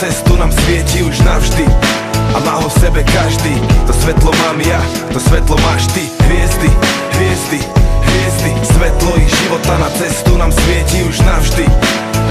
cestu nám svieti už navždy a má ho v sebe každý. To svetlo mám ja, to svetlo máš ty. Hviezdy, hviezdy, hviezdy, svetlo ich života na cestu nám svieti už navždy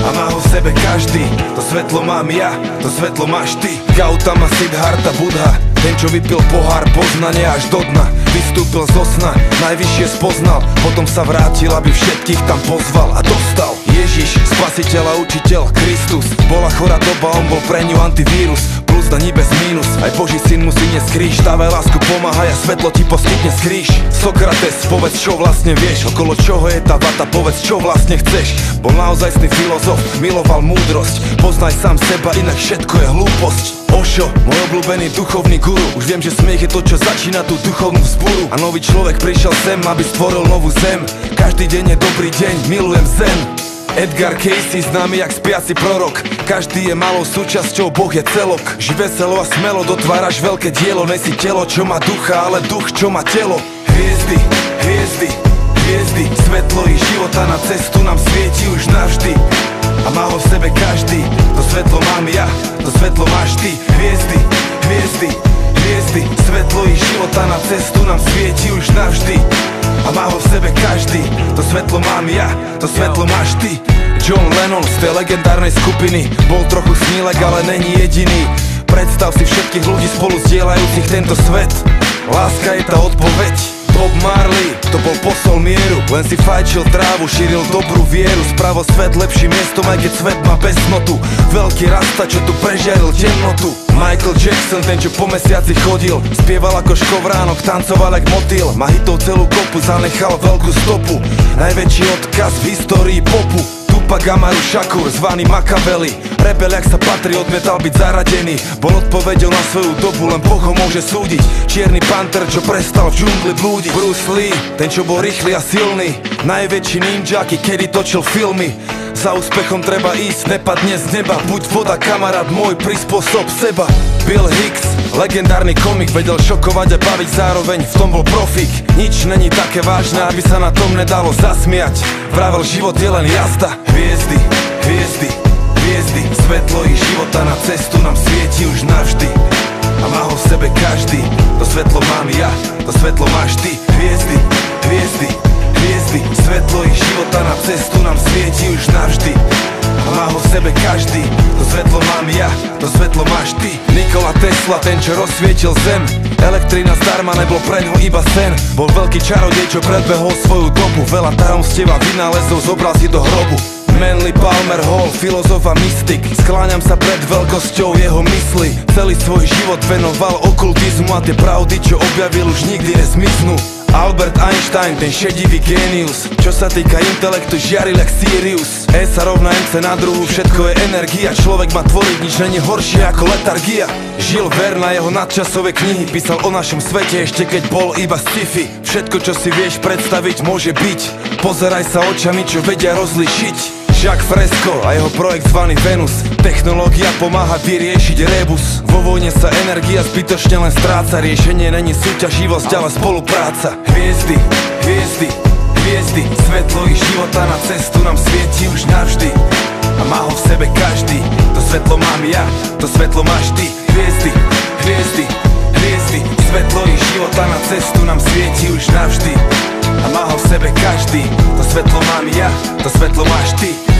a má ho v sebe každý. To svetlo mám ja, to svetlo máš ty. Gautama, Siddhartha, Buddha, ten čo vypil pohár poznanie až do dna, vystúpil zo sna, najvyššie spoznal, potom sa vrátil, aby všetkých tam pozval a dostal. Ježiš, spasiteľ a učiteľ, Kristus, bola chorá doba, on bol pre ňu antivírus, plus daní bez mínus, aj Boží syn musí niesť kríž, dávaj lásku, pomáhaj a svetlo ti poskytne skríž. Sokrates, povedz čo vlastne vieš, okolo čoho je tá vata, povedz čo vlastne chceš. Bol naozajstný filozof, miloval múdrosť, poznaj sám seba, inak všetko je hlúposť. Ošo, môj obľúbený duchovný guru, už viem, že smiech je to, čo začína tú duchovnú vzburu. A nový človek prišiel sem, aby stvoril novú zem. Každý deň je dobrý deň, milujem zen. Edgar Cayce, známy jak spiaci prorok, každý je malou súčasťou, Boh je celok. Ži veselo a smelo, dotváraš veľké dielo, nesi telo, čo má ducha, ale duch, čo má telo. Hviezdy, hviezdy, hviezdy, svetlo ich života na cestu nám svieti už navždy a má ho v sebe každý. To svetlo mám ja, to svetlo máš ty. Hviezdy, hviezdy, hviezdy, svetlo ich života na cestu nám svieti už navždy a má ho v sebe každý. To svetlo mám ja, to svetlo máš ty. John Lennon z tej legendárnej skupiny bol trochu snílek, ale není jediný. Predstav si všetkých ľudí spolu zdieľajúcich tento svet. Láska je tá odpoveď. Bob Marley, to bol posol mieru, len si fajčil trávu, šíril dobrú vieru, spravil svet lepším miestom, aj keď svet má beznotu. Veľký rasta, čo tu prežiaril temnotu. Michael Jackson, ten čo po mesiaci chodil, spieval ako škovránok, tancoval jak motýl, má hitov celú kopu, zanechal veľkú stopu, najväčší odkaz v histórii popu. Tupac Amaru Shakur, zvaný Machiavelli, rebel jak sa patrí, odmietal byť zaradený, bol odpoveďou na svoju dobu, len Boh ho môže súdiť. Čierny panter, čo prestal v džungli blúdiť. Bruce Lee, ten čo bol rýchly a silný, najväčší ninja, aký kedy točil filmy. Za úspechom treba ísť, nepadne z neba, buď voda kamarát môj, prispôsob seba. Bill Hicks, legendárny komik, vedel šokovať a baviť zároveň, v tom bol profík. Nič není také vážne, aby sa na tom nedalo zasmiať, vravel život je len jazda. Hviezdy, hviezdy, hviezdy, svetlo ich života na cestu nám svieti už navždy a má ho v sebe každý. To svetlo mám ja, to svetlo máš ty. Hviezdy, hviezdy, hviezdy, svetlo ich života na cestu nám svieti už navždy a má ho v sebe každý. To svetlo mám ja, to svetlo máš ty. Nikola Tesla, ten čo rozsvietil zem, elektrina zdarma, nebol preňho iba sen. Bol veľký čarodej, čo predbehol svoju dobu, veľa tajomstiev a vynálezov zobral si do hrobu. Manly Palmer Hall, filozof a mystik, skláňam sa pred veľkosťou jeho mysli. Celý svoj život venoval okultizmu a tie pravdy, čo objavil, už nikdy nezmiznú. Albert Einstein, ten šedivý génius, čo sa týka intelektu, žiaril jak Sirius. E sa rovná MC na druhu, všetko je energia, človek má tvoriť, nič není horšie ako letargia. Žil Verne, jeho nadčasové knihy, písal o našom svete ešte keď bol iba sci-fi. Všetko čo si vieš predstaviť môže byť, pozeraj sa očami, čo vedia rozlišiť. Jacques Fresco a jeho projekt zvaný Venus, technológia pomáha vyriešiť rebus. Vo vojne sa energia zbytočne len stráca, riešenie není súťaživosť, ale spolupráca. Hviezdy, hviezdy, hviezdy, svetlo ich života na cestu nám svieti už navždy a má ho v sebe každý. To svetlo mám ja, to svetlo máš ty. Hviezdy, hviezdy, hviezdy, svetlo ich života na cestu nám svieti už navždy a má ho v sebe každý. To svetlo mám ja, to svetlo máš ty.